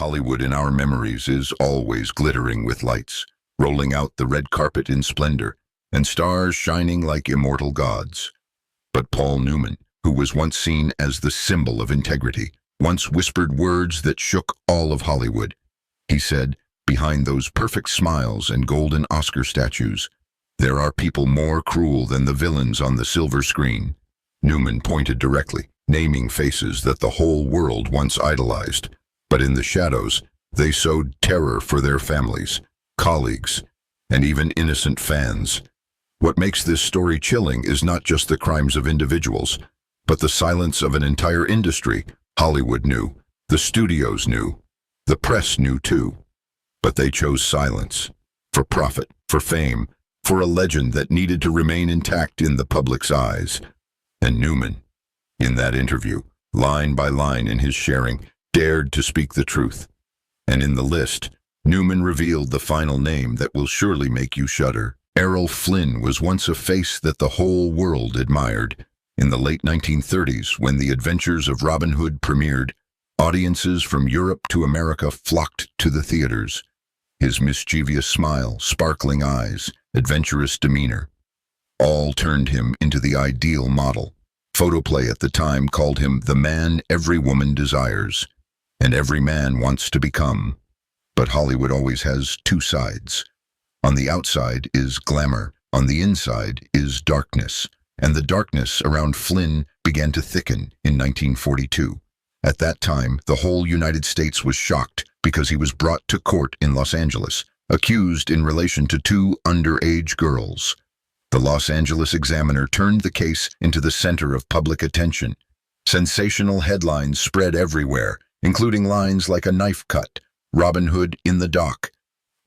Hollywood in our memories is always glittering with lights, rolling out the red carpet in splendor, and stars shining like immortal gods. But Paul Newman, who was once seen as the symbol of integrity, once whispered words that shook all of Hollywood. He said, "Behind those perfect smiles and golden Oscar statues, there are people more cruel than the villains on the silver screen." Newman pointed directly, naming faces that the whole world once idolized. But in the shadows, they sowed terror for their families, colleagues, and even innocent fans. What makes this story chilling is not just the crimes of individuals, but the silence of an entire industry. Hollywood knew, the studios knew, the press knew too. But they chose silence, for profit, for fame, for a legend that needed to remain intact in the public's eyes. And Newman, in that interview, line by line in his sharing, dared to speak the truth. And in the list, Newman revealed the final name that will surely make you shudder. Errol Flynn was once a face that the whole world admired. In the late 1930s, when The Adventures of Robin Hood premiered, audiences from Europe to America flocked to the theaters. His mischievous smile, sparkling eyes, adventurous demeanor, all turned him into the ideal model. Photoplay at the time called him the man every woman desires, and every man wants to become. But Hollywood always has two sides. On the outside is glamour, on the inside is darkness, and the darkness around Flynn began to thicken in 1942. At that time, the whole United States was shocked because he was brought to court in Los Angeles, accused in relation to two underage girls. The Los Angeles Examiner turned the case into the center of public attention. Sensational headlines spread everywhere, including lines like "A knife cut, Robin Hood in the dock."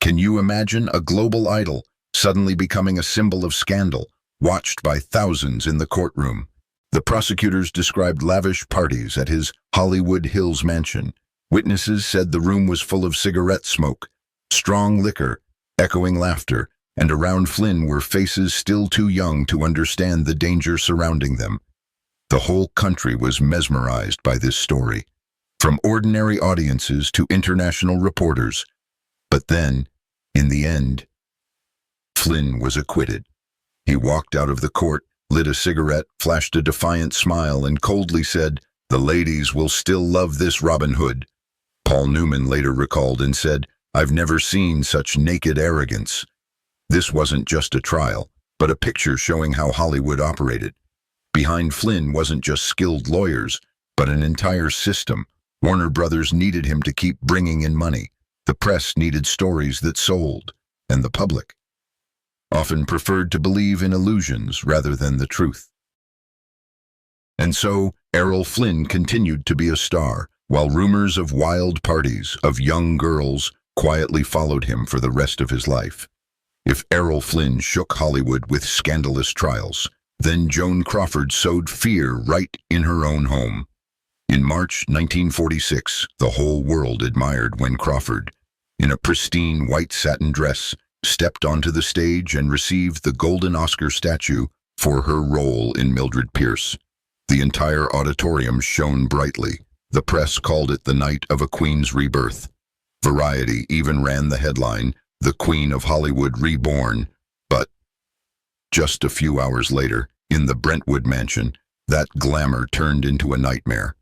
Can you imagine a global idol suddenly becoming a symbol of scandal, watched by thousands in the courtroom? The prosecutors described lavish parties at his Hollywood Hills mansion. Witnesses said the room was full of cigarette smoke, strong liquor, echoing laughter, and around Flynn were faces still too young to understand the danger surrounding them. The whole country was mesmerized by this story, from ordinary audiences to international reporters. But then, in the end, Flynn was acquitted. He walked out of the court, lit a cigarette, flashed a defiant smile, and coldly said, "The ladies will still love this Robin Hood." Paul Newman later recalled and said, "I've never seen such naked arrogance." This wasn't just a trial, but a picture showing how Hollywood operated. Behind Flynn wasn't just skilled lawyers, but an entire system. Warner Brothers needed him to keep bringing in money. The press needed stories that sold, and the public often preferred to believe in illusions rather than the truth. And so, Errol Flynn continued to be a star, while rumors of wild parties, of young girls, quietly followed him for the rest of his life. If Errol Flynn shook Hollywood with scandalous trials, then Joan Crawford sowed fear right in her own home. In March 1946, the whole world admired when Crawford, in a pristine white satin dress, stepped onto the stage and received the Golden Oscar statue for her role in Mildred Pierce. The entire auditorium shone brightly. The press called it the night of a queen's rebirth. Variety even ran the headline, "The Queen of Hollywood Reborn." But just a few hours later, in the Brentwood mansion, that glamour turned into a nightmare.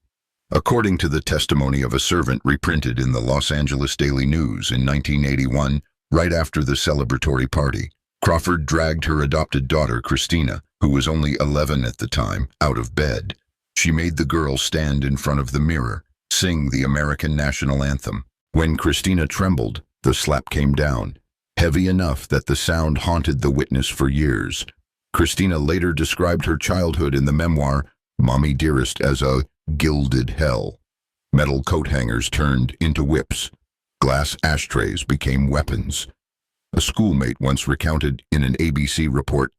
According to the testimony of a servant reprinted in the Los Angeles Daily News in 1981, right after the celebratory party, Crawford dragged her adopted daughter, Christina, who was only 11 at the time, out of bed. She made the girl stand in front of the mirror, sing the American national anthem. When Christina trembled, the slap came down, heavy enough that the sound haunted the witness for years. Christina later described her childhood in the memoir, Mommy Dearest, as a gilded hell. Metal coat hangers turned into whips. Glass ashtrays became weapons. A schoolmate once recounted in an ABC report,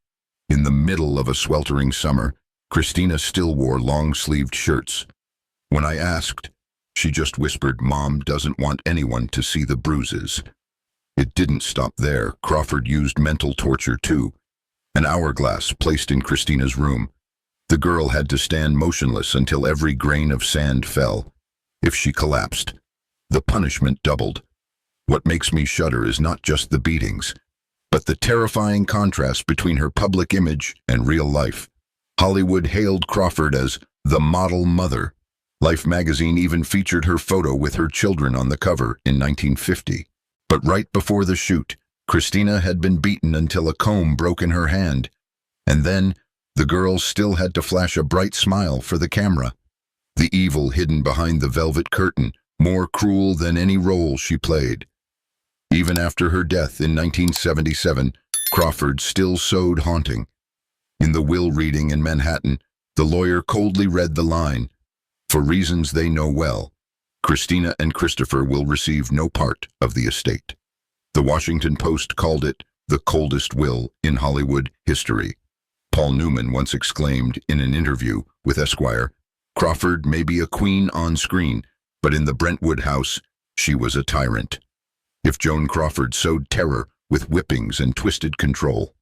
in the middle of a sweltering summer, Christina still wore long-sleeved shirts. When I asked, she just whispered, "Mom doesn't want anyone to see the bruises." It didn't stop there. Crawford used mental torture too. An hourglass placed in Christina's room. The girl had to stand motionless until every grain of sand fell. If she collapsed, the punishment doubled. What makes me shudder is not just the beatings, but the terrifying contrast between her public image and real life. Hollywood hailed Crawford as the model mother. Life magazine even featured her photo with her children on the cover in 1950. But right before the shoot, Christina had been beaten until a comb broke in her hand. And then, the girl still had to flash a bright smile for the camera. The evil hidden behind the velvet curtain, more cruel than any role she played. Even after her death in 1977, Crawford still sowed haunting. In the will reading in Manhattan, the lawyer coldly read the line, "For reasons they know well, Christina and Christopher will receive no part of the estate." The Washington Post called it the coldest will in Hollywood history. Paul Newman once exclaimed in an interview with Esquire, "Crawford may be a queen on screen, but in the Brentwood house, she was a tyrant." If Joan Crawford sowed terror with whippings and twisted control,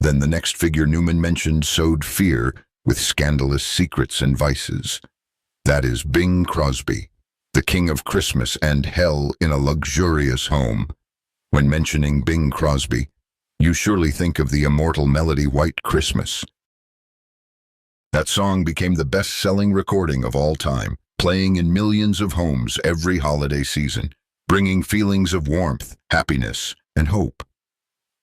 then the next figure Newman mentioned sowed fear with scandalous secrets and vices. That is Bing Crosby, the king of Christmas and hell in a luxurious home. When mentioning Bing Crosby, you surely think of the immortal melody White Christmas. That song became the best-selling recording of all time, playing in millions of homes every holiday season, bringing feelings of warmth, happiness, and hope.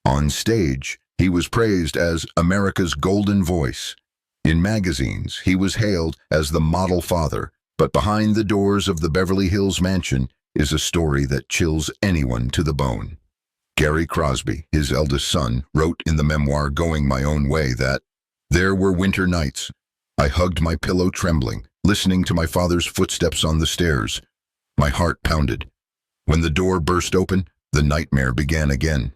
On stage, he was praised as America's golden voice. In magazines, he was hailed as the model father, but behind the doors of the Beverly Hills mansion is a story that chills anyone to the bone. Gary Crosby, his eldest son, wrote in the memoir Going My Own Way that, "There were winter nights. I hugged my pillow trembling, listening to my father's footsteps on the stairs. My heart pounded. When the door burst open, the nightmare began again."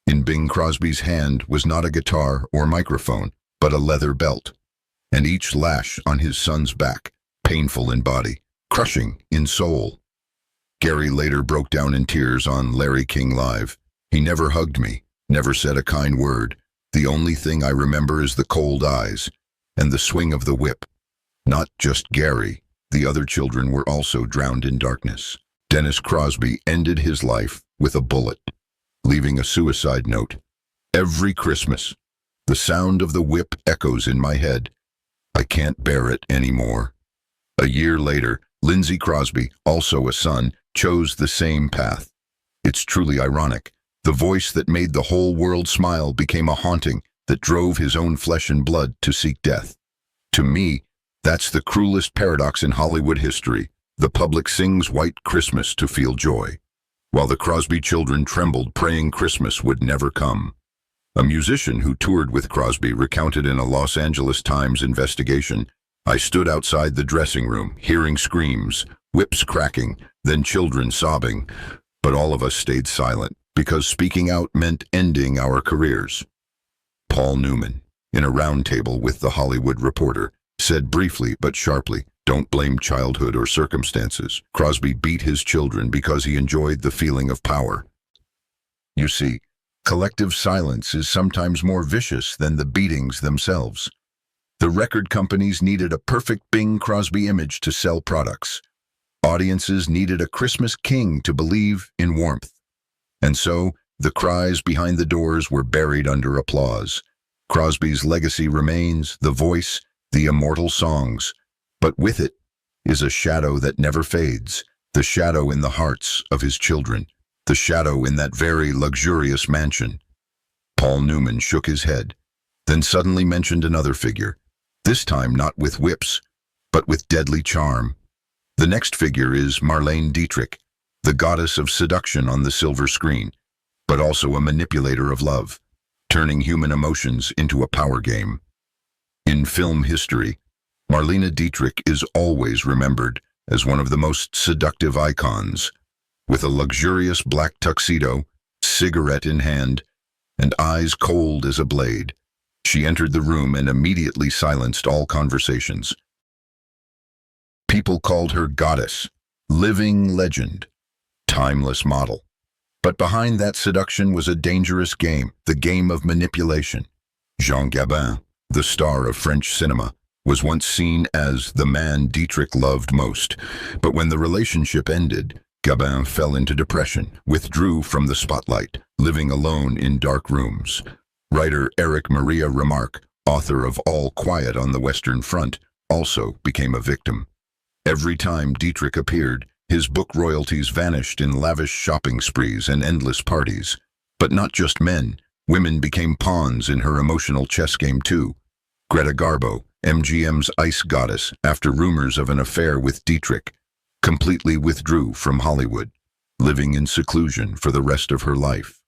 In Bing Crosby's hand was not a guitar or microphone, but a leather belt, and each lash on his son's back, painful in body, crushing in soul. Gary later broke down in tears on Larry King Live. "He never hugged me, never said a kind word. The only thing I remember is the cold eyes and the swing of the whip." Not just Gary, the other children were also drowned in darkness. Dennis Crosby ended his life with a bullet, leaving a suicide note. "Every Christmas, the sound of the whip echoes in my head. I can't bear it anymore." A year later, Lindsey Crosby, also a son, chose the same path. It's truly ironic. The voice that made the whole world smile became a haunting that drove his own flesh and blood to seek death. To me, that's the cruelest paradox in Hollywood history. The public sings White Christmas to feel joy, while the Crosby children trembled praying Christmas would never come. A musician who toured with Crosby recounted in a Los Angeles Times investigation, "I stood outside the dressing room, hearing screams, whips cracking, then children sobbing, but all of us stayed silent, because speaking out meant ending our careers." Paul Newman, in a roundtable with The Hollywood Reporter, said briefly but sharply, "Don't blame childhood or circumstances. Crosby beat his children because he enjoyed the feeling of power." You see, collective silence is sometimes more vicious than the beatings themselves. The record companies needed a perfect Bing Crosby image to sell products. Audiences needed a Christmas king to believe in warmth. And so, the cries behind the doors were buried under applause. Crosby's legacy remains, the voice, the immortal songs. But with it is a shadow that never fades, the shadow in the hearts of his children, the shadow in that very luxurious mansion. Paul Newman shook his head, then suddenly mentioned another figure, this time not with whips, but with deadly charm. The next figure is Marlene Dietrich, the goddess of seduction on the silver screen, but also a manipulator of love, turning human emotions into a power game. In film history, Marlene Dietrich is always remembered as one of the most seductive icons. With a luxurious black tuxedo, cigarette in hand, and eyes cold as a blade, she entered the room and immediately silenced all conversations. People called her goddess, living legend, timeless model. But behind that seduction was a dangerous game, the game of manipulation. Jean Gabin, the star of French cinema, was once seen as the man Dietrich loved most. But when the relationship ended, Gabin fell into depression, withdrew from the spotlight, living alone in dark rooms. Writer Eric Maria Remarque, author of All Quiet on the Western Front, also became a victim. Every time Dietrich appeared, his book royalties vanished in lavish shopping sprees and endless parties. But not just men, women became pawns in her emotional chess game too. Greta Garbo, MGM's ice goddess, after rumors of an affair with Dietrich, completely withdrew from Hollywood, living in seclusion for the rest of her life.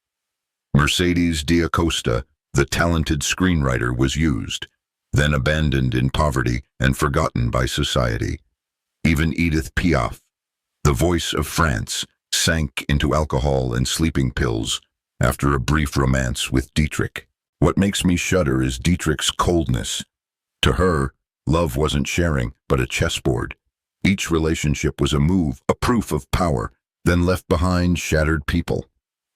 Mercedes D'Acosta, the talented screenwriter, was used, then abandoned in poverty and forgotten by society. Even Edith Piaf, the voice of France, sank into alcohol and sleeping pills after a brief romance with Dietrich. What makes me shudder is Dietrich's coldness. To her, love wasn't sharing, but a chessboard. Each relationship was a move, a proof of power, then left behind shattered people.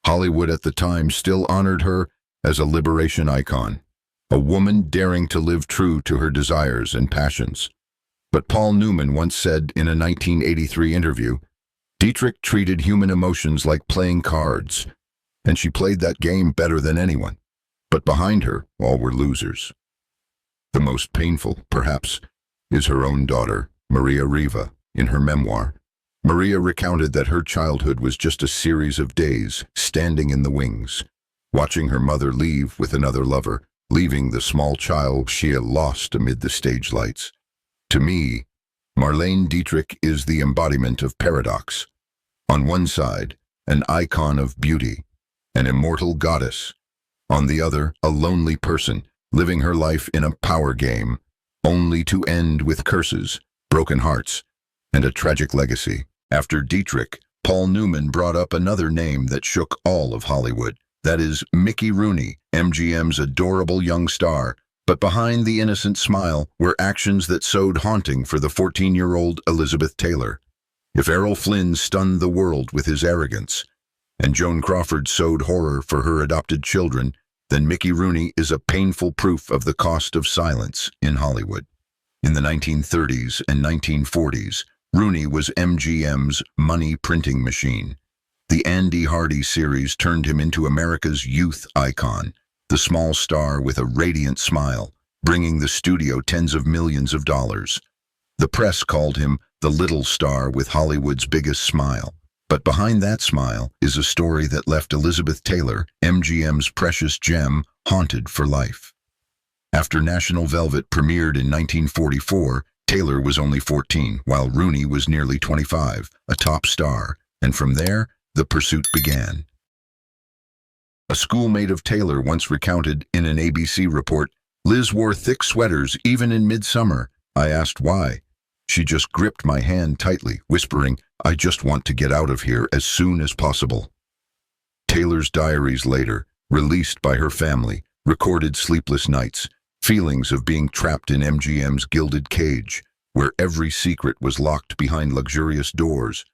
Hollywood at the time still honored her as a liberation icon, a woman daring to live true to her desires and passions. But Paul Newman once said in a 1983 interview, Dietrich treated human emotions like playing cards, and she played that game better than anyone. But behind her, all were losers. The most painful, perhaps, is her own daughter, Maria Riva. In her memoir, Maria recounted that her childhood was just a series of days standing in the wings, watching her mother leave with another lover, leaving the small child she had lost amid the stage lights. To me, Marlene Dietrich is the embodiment of paradox. On one side, an icon of beauty, an immortal goddess. On the other, a lonely person, living her life in a power game, only to end with curses, broken hearts, and a tragic legacy. After Dietrich, Paul Newman brought up another name that shook all of Hollywood. That is Mickey Rooney, MGM's adorable young star. But behind the innocent smile were actions that sowed haunting for the 14-year-old Elizabeth Taylor. If Errol Flynn stunned the world with his arrogance, and Joan Crawford sowed horror for her adopted children, then Mickey Rooney is a painful proof of the cost of silence in Hollywood. In the 1930s and 1940s, Rooney was MGM's money printing machine. The Andy Hardy series turned him into America's youth icon, the small star with a radiant smile, bringing the studio tens of millions of dollars. The press called him the little star with Hollywood's biggest smile. But behind that smile is a story that left Elizabeth Taylor, MGM's precious gem, haunted for life. After National Velvet premiered in 1944, Taylor was only 14, while Rooney was nearly 25, a top star, and from there, the pursuit began. A schoolmate of Taylor once recounted in an ABC report, "Liz wore thick sweaters even in midsummer. I asked why. She just gripped my hand tightly, whispering, 'I just want to get out of here as soon as possible.'" Taylor's diaries later, released by her family, recorded sleepless nights, feelings of being trapped in MGM's gilded cage, where every secret was locked behind luxurious doors.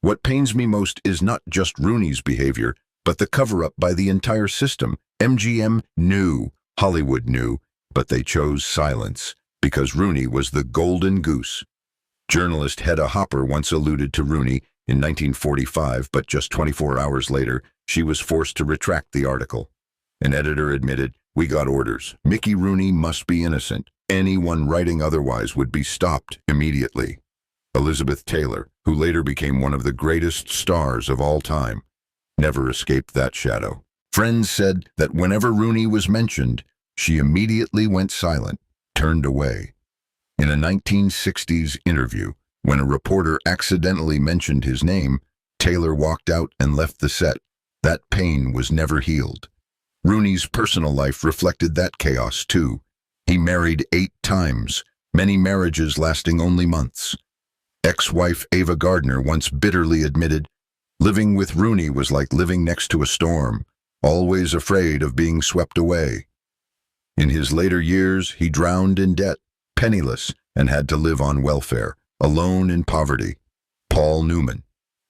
What pains me most is not just Rooney's behavior, but the cover-up by the entire system. MGM knew, Hollywood knew, but they chose silence, because Rooney was the golden goose. Journalist Hedda Hopper once alluded to Rooney in 1945, but just 24 hours later, she was forced to retract the article. An editor admitted, "We got orders. Mickey Rooney must be innocent. Anyone writing otherwise would be stopped immediately." Elizabeth Taylor, who later became one of the greatest stars of all time, never escaped that shadow. Friends said that whenever Rooney was mentioned, she immediately went silent, turned away. In a 1960s interview, when a reporter accidentally mentioned his name, Taylor walked out and left the set. That pain was never healed. Rooney's personal life reflected that chaos too. He married 8 times, many marriages lasting only months. Ex-wife Ava Gardner once bitterly admitted, "Living with Rooney was like living next to a storm, always afraid of being swept away." In his later years, he drowned in debt, penniless, and had to live on welfare, alone in poverty. Paul Newman,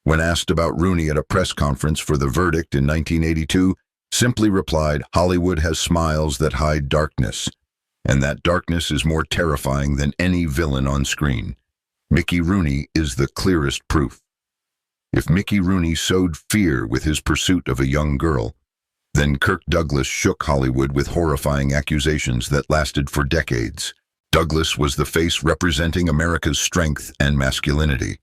when asked about Rooney at a press conference for The Verdict in 1982, simply replied, "Hollywood has smiles that hide darkness, and that darkness is more terrifying than any villain on screen." Mickey Rooney is the clearest proof. If Mickey Rooney sowed fear with his pursuit of a young girl, then Kirk Douglas shook Hollywood with horrifying accusations that lasted for decades. Douglas was the face representing America's strength and masculinity.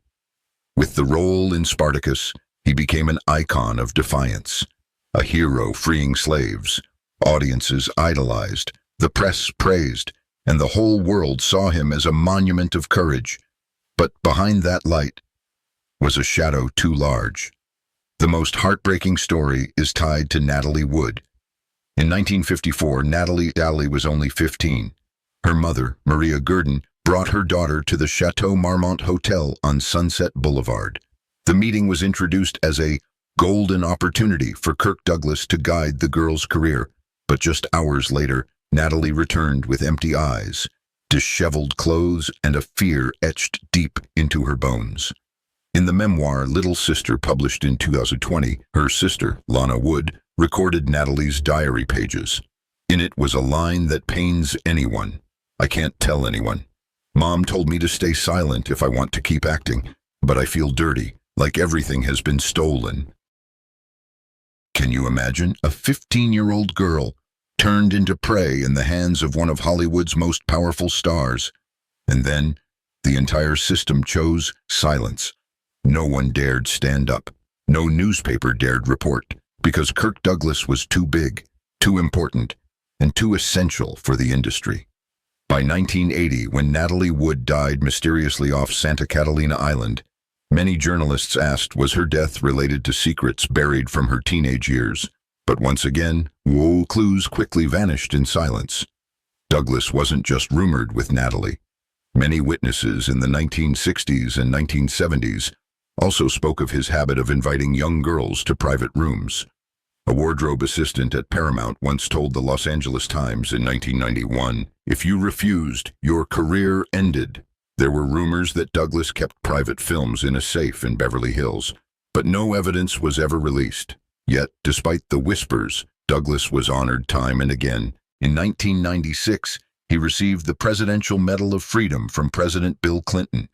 With the role in Spartacus, he became an icon of defiance, a hero freeing slaves. Audiences idolized, the press praised, and the whole world saw him as a monument of courage. But behind that light was a shadow too large. The most heartbreaking story is tied to Natalie Wood. In 1954, Natalie was only 15. Her mother, Maria Gurdon, brought her daughter to the Chateau Marmont Hotel on Sunset Boulevard. The meeting was introduced as a golden opportunity for Kirk Douglas to guide the girl's career. But just hours later, Natalie returned with empty eyes, disheveled clothes, and a fear etched deep into her bones. In the memoir Little Sister, published in 2020, her sister, Lana Wood, recorded Natalie's diary pages. In it was a line that pains anyone. "I can't tell anyone. Mom told me to stay silent if I want to keep acting, but I feel dirty, like everything has been stolen." Can you imagine a 15-year-old girl turned into prey in the hands of one of Hollywood's most powerful stars? And then the entire system chose silence. No one dared stand up. No newspaper dared report, because Kirk Douglas was too big, too important, and too essential for the industry. By 1980, when Natalie Wood died mysteriously off Santa Catalina Island, many journalists asked, was her death related to secrets buried from her teenage years? But once again, clues quickly vanished in silence. Douglas wasn't just rumored with Natalie. Many witnesses in the 1960s and 1970s also spoke of his habit of inviting young girls to private rooms. A wardrobe assistant at Paramount once told the Los Angeles Times in 1991, "If you refused, your career ended." There were rumors that Douglas kept private films in a safe in Beverly Hills, but no evidence was ever released. Yet, despite the whispers, Douglas was honored time and again. In 1996, he received the Presidential Medal of Freedom from President Bill Clinton.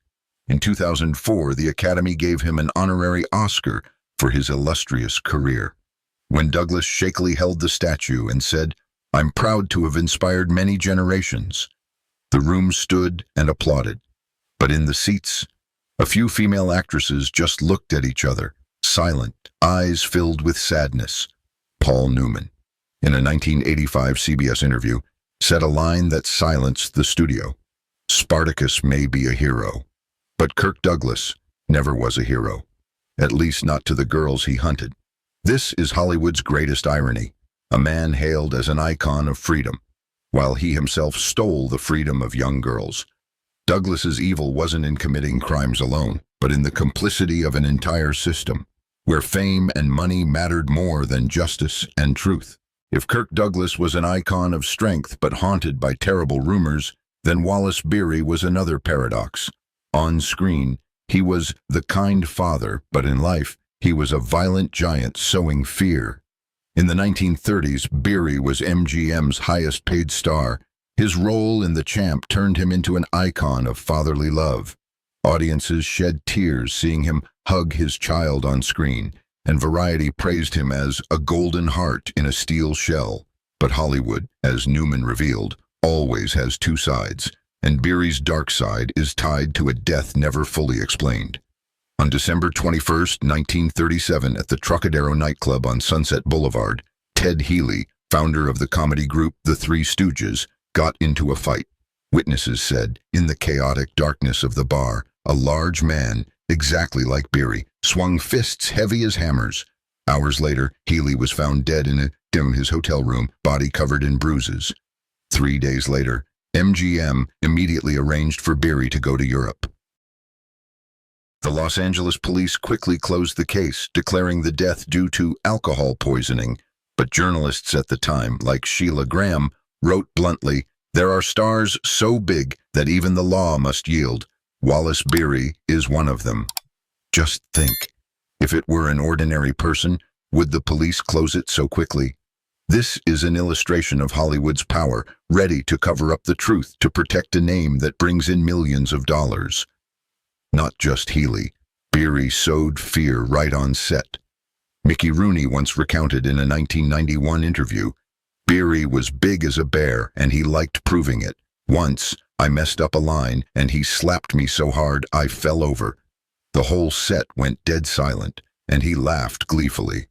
In 2004, the Academy gave him an honorary Oscar for his illustrious career. When Douglas shakily held the statue and said, "I'm proud to have inspired many generations," the room stood and applauded. But in the seats, a few female actresses just looked at each other, silent, eyes filled with sadness. Paul Newman, in a 1985 CBS interview, said a line that silenced the studio. "Spartacus may be a hero, but Kirk Douglas never was a hero, at least not to the girls he hunted." This is Hollywood's greatest irony. A man hailed as an icon of freedom, while he himself stole the freedom of young girls. Douglas's evil wasn't in committing crimes alone, but in the complicity of an entire system, where fame and money mattered more than justice and truth. If Kirk Douglas was an icon of strength but haunted by terrible rumors, then Wallace Beery was another paradox. On screen, he was the kind father, but in life, he was a violent giant sowing fear. In the 1930s, Beery was MGM's highest-paid star. His role in The Champ turned him into an icon of fatherly love. Audiences shed tears seeing him hug his child on screen, and Variety praised him as a golden heart in a steel shell. But Hollywood, as Newman revealed, always has two sides, and Beery's dark side is tied to a death never fully explained. On December 21, 1937, at the Trocadero nightclub on Sunset Boulevard, Ted Healy, founder of the comedy group The Three Stooges, got into a fight. Witnesses said, in the chaotic darkness of the bar, a large man, exactly like Beery, swung fists heavy as hammers. Hours later, Healy was found dead in his hotel room, body covered in bruises. 3 days later, MGM immediately arranged for Beery to go to Europe. The Los Angeles police quickly closed the case, declaring the death due to alcohol poisoning. But journalists at the time, like Sheila Graham, wrote bluntly, "There are stars so big that even the law must yield. Wallace Beery is one of them." Just think, if it were an ordinary person, would the police close it so quickly? This is an illustration of Hollywood's power, ready to cover up the truth to protect a name that brings in millions of dollars. Not just Healy, Beery sowed fear right on set. Mickey Rooney once recounted in a 1991 interview, "Beery was big as a bear, and he liked proving it. Once, I messed up a line, and he slapped me so hard I fell over. The whole set went dead silent, and he laughed gleefully."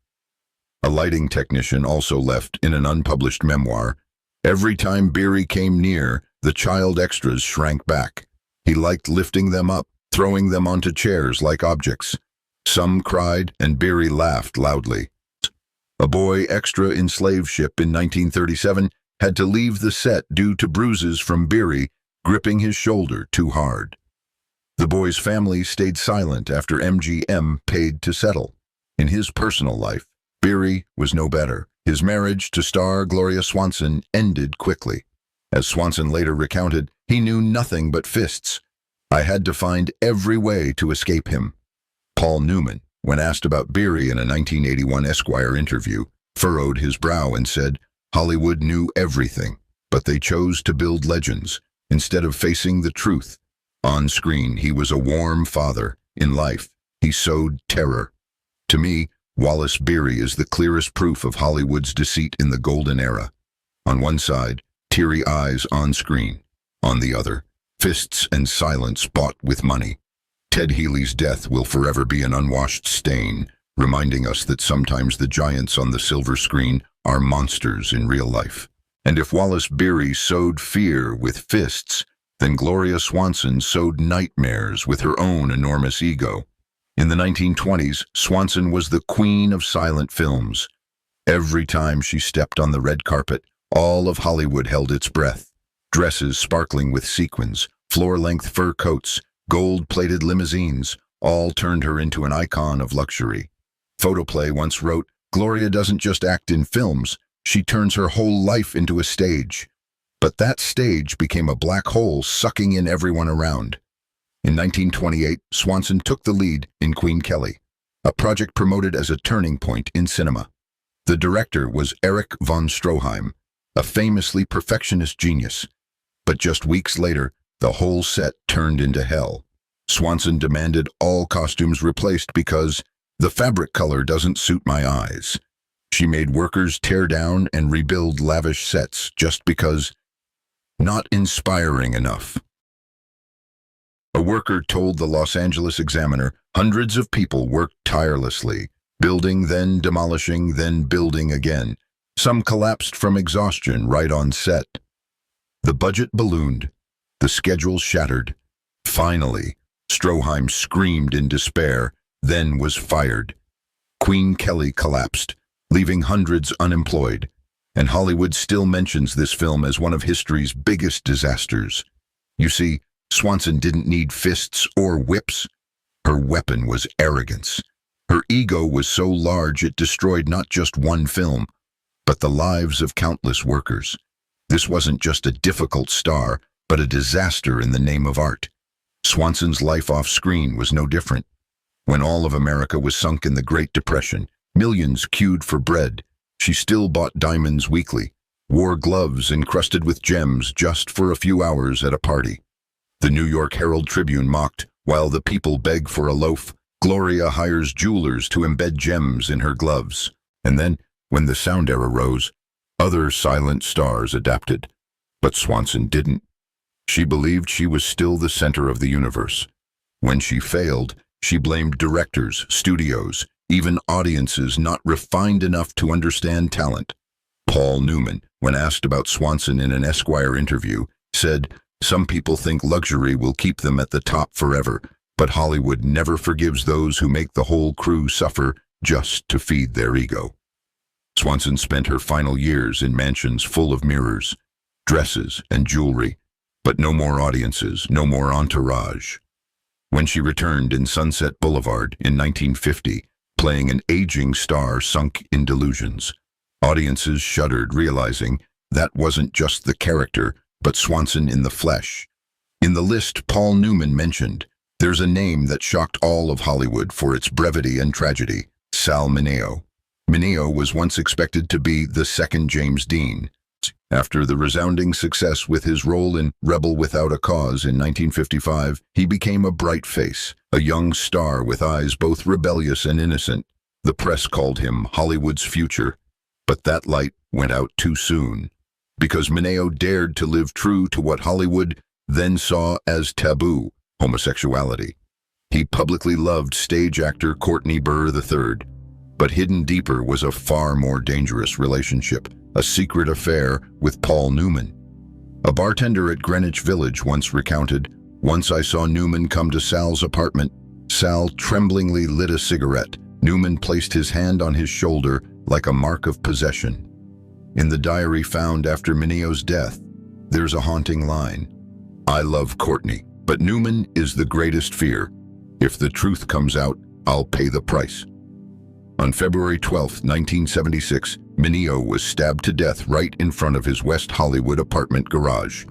A lighting technician also left in an unpublished memoir, "Every time Beery came near, the child extras shrank back. He liked lifting them up, throwing them onto chairs like objects. Some cried, and Beery laughed loudly." A boy extra in Slave Ship in 1937 had to leave the set due to bruises from Beery gripping his shoulder too hard. The boy's family stayed silent after MGM paid to settle. In his personal life, Beery was no better. His marriage to star Gloria Swanson ended quickly. As Swanson later recounted, he knew nothing but fists. "I had to find every way to escape him." Paul Newman, when asked about Beery in a 1981 Esquire interview, furrowed his brow and said, "Hollywood knew everything, but they chose to build legends instead of facing the truth. On screen, he was a warm father. In life, he sowed terror. To me, Wallace Beery is the clearest proof of Hollywood's deceit in the golden era. On one side, teary eyes on screen. On the other, fists and silence bought with money. Ted Healy's death will forever be an unwashed stain, reminding us that sometimes the giants on the silver screen are monsters in real life. And if Wallace Beery sowed fear with fists, then Gloria Swanson sowed nightmares with her own enormous ego. In the 1920s, Swanson was the queen of silent films. Every time she stepped on the red carpet, all of Hollywood held its breath. Dresses sparkling with sequins, floor-length fur coats, gold-plated limousines, all turned her into an icon of luxury. Photoplay once wrote, "Gloria doesn't just act in films, she turns her whole life into a stage." But that stage became a black hole sucking in everyone around. In 1928, Swanson took the lead in Queen Kelly, a project promoted as a turning point in cinema. The director was Erich von Stroheim, a famously perfectionist genius. But just weeks later, the whole set turned into hell. Swanson demanded all costumes replaced because the fabric color doesn't suit my eyes. She made workers tear down and rebuild lavish sets just because not inspiring enough. A worker told the Los Angeles Examiner, "Hundreds of people worked tirelessly, building, then demolishing, then building again. Some collapsed from exhaustion right on set." The budget ballooned. The schedule shattered. Finally, Stroheim screamed in despair, then was fired. Queen Kelly collapsed, leaving hundreds unemployed. And Hollywood still mentions this film as one of history's biggest disasters. You see, Swanson didn't need fists or whips. Her weapon was arrogance. Her ego was so large it destroyed not just one film, but the lives of countless workers. This wasn't just a difficult star, but a disaster in the name of art. Swanson's life off screen was no different. When all of America was sunk in the Great Depression, millions queued for bread, she still bought diamonds weekly, wore gloves encrusted with gems just for a few hours at a party. The New York Herald Tribune mocked, "While the people beg for a loaf, Gloria hires jewelers to embed gems in her gloves." And then, when the sound era rose, other silent stars adapted. But Swanson didn't. She believed she was still the center of the universe. When she failed, she blamed directors, studios, even audiences not refined enough to understand talent. Paul Newman, when asked about Swanson in an Esquire interview, said, "Some people think luxury will keep them at the top forever, but Hollywood never forgives those who make the whole crew suffer just to feed their ego." Swanson spent her final years in mansions full of mirrors, dresses, and jewelry, but no more audiences, no more entourage. When she returned in Sunset Boulevard in 1950, playing an aging star sunk in delusions, audiences shuddered, realizing that wasn't just the character, but Swanson in the flesh. In the list Paul Newman mentioned, there's a name that shocked all of Hollywood for its brevity and tragedy: Sal Mineo. Mineo was once expected to be the second James Dean. After the resounding success with his role in Rebel Without a Cause in 1955, he became a bright face, a young star with eyes both rebellious and innocent. The press called him Hollywood's future, but that light went out too soon, because Mineo dared to live true to what Hollywood then saw as taboo, homosexuality. He publicly loved stage actor Courtney Burr III, but hidden deeper was a far more dangerous relationship, a secret affair with Paul Newman. A bartender at Greenwich Village once recounted, "Once I saw Newman come to Sal's apartment. Sal tremblingly lit a cigarette. Newman placed his hand on his shoulder like a mark of possession." In the diary found after Mineo's death, there's a haunting line. "I love Courtney, but Newman is the greatest fear. If the truth comes out, I'll pay the price." On February 12, 1976, Mineo was stabbed to death right in front of his West Hollywood apartment garage.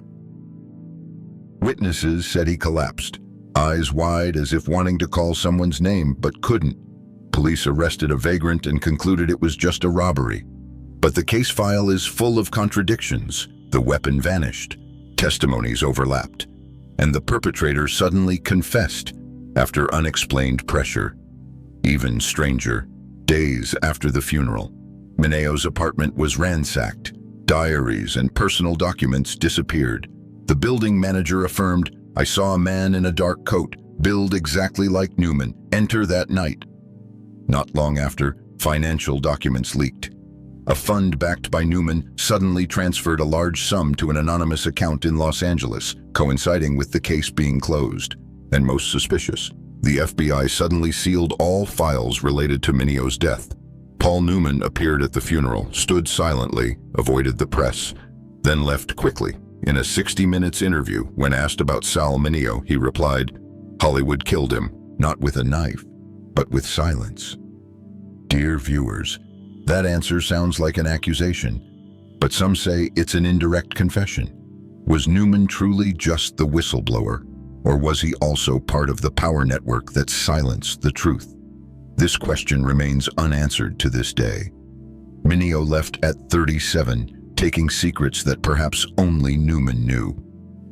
Witnesses said he collapsed, eyes wide as if wanting to call someone's name but couldn't. Police arrested a vagrant and concluded it was just a robbery. But the case file is full of contradictions. The weapon vanished, testimonies overlapped, and the perpetrator suddenly confessed after unexplained pressure. Even stranger, days after the funeral, Mineo's apartment was ransacked. Diaries and personal documents disappeared. The building manager affirmed, "I saw a man in a dark coat, build exactly like Newman, enter that night." Not long after, financial documents leaked. A fund backed by Newman suddenly transferred a large sum to an anonymous account in Los Angeles, coinciding with the case being closed. And most suspicious, the FBI suddenly sealed all files related to Mineo's death. Paul Newman appeared at the funeral, stood silently, avoided the press, then left quickly. In a 60 Minutes interview, when asked about Sal Mineo, he replied, "Hollywood killed him, not with a knife, but with silence." Dear viewers, that answer sounds like an accusation, but some say it's an indirect confession. Was Newman truly just the whistleblower, or was he also part of the power network that silenced the truth? This question remains unanswered to this day. Mineo left at 37, taking secrets that perhaps only Newman knew.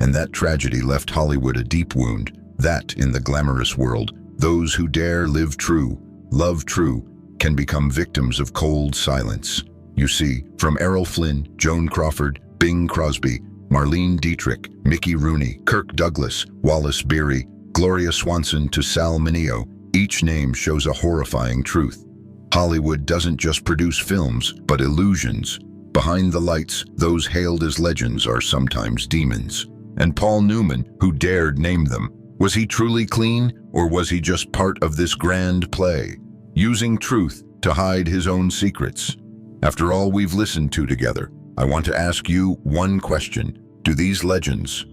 And that tragedy left Hollywood a deep wound, that in the glamorous world, those who dare live true, love true, can become victims of cold silence. You see, from Errol Flynn, Joan Crawford, Bing Crosby, Marlene Dietrich, Mickey Rooney, Kirk Douglas, Wallace Beery, Gloria Swanson to Sal Mineo, each name shows a horrifying truth. Hollywood doesn't just produce films, but illusions. Behind the lights, those hailed as legends are sometimes demons. And Paul Newman, who dared name them, was he truly clean, or was he just part of this grand play, using truth to hide his own secrets? After all we've listened to together, I want to ask you one question. Do these legends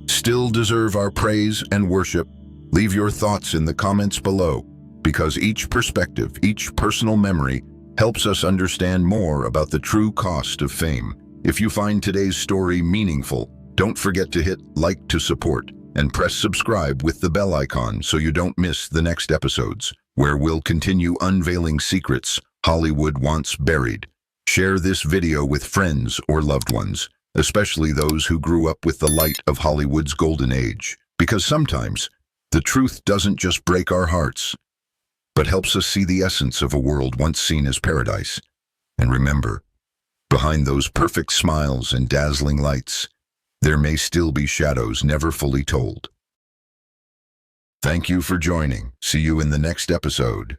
still deserve our praise and worship? Leave your thoughts in the comments below, because each perspective, each personal memory, helps us understand more about the true cost of fame. If you find today's story meaningful, don't forget to hit like to support and press subscribe with the bell icon so you don't miss the next episodes, where we'll continue unveiling secrets Hollywood once buried. Share this video with friends or loved ones, especially those who grew up with the light of Hollywood's golden age, because sometimes the truth doesn't just break our hearts, but helps us see the essence of a world once seen as paradise. And remember, behind those perfect smiles and dazzling lights, there may still be shadows never fully told. Thank you for joining. See you in the next episode.